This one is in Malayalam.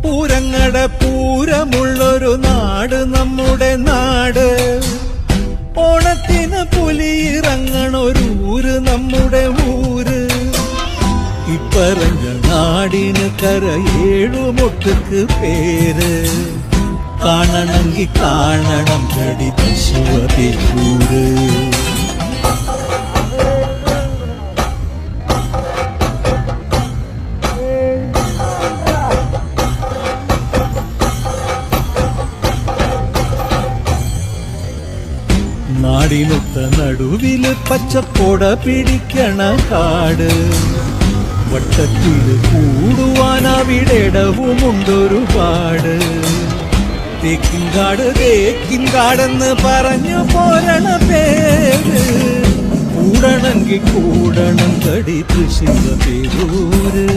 പൂരങ്ങടെ പൂരമുള്ളൊരു നാട് നമ്മുടെ നാട്. ഓണത്തിന് പുലിയിറങ്ങണൊരൂര് നമ്മുടെ ഊര്. ഇപ്പറഞ്ഞ നാടിന് കരയേഴുമൊട്ടുക്ക് പേര്. കാണണമെങ്കി കാണണം കടി തൃശ്ശൂര്. നാടിനൊത്ത നടുവില് പച്ചക്കൊട പിടിക്കണ കാട്. വട്ടത്തില് കൂടുവാൻ അവിടെടവുമുണ്ടൊരുപാട്. തേക്കിൻകാട് തേക്കിൻകാടെന്ന് പറഞ്ഞു പോരണ പേര്. കൂടണമെങ്കിൽ കൂടണം കടി തൃശ്ശൂര്.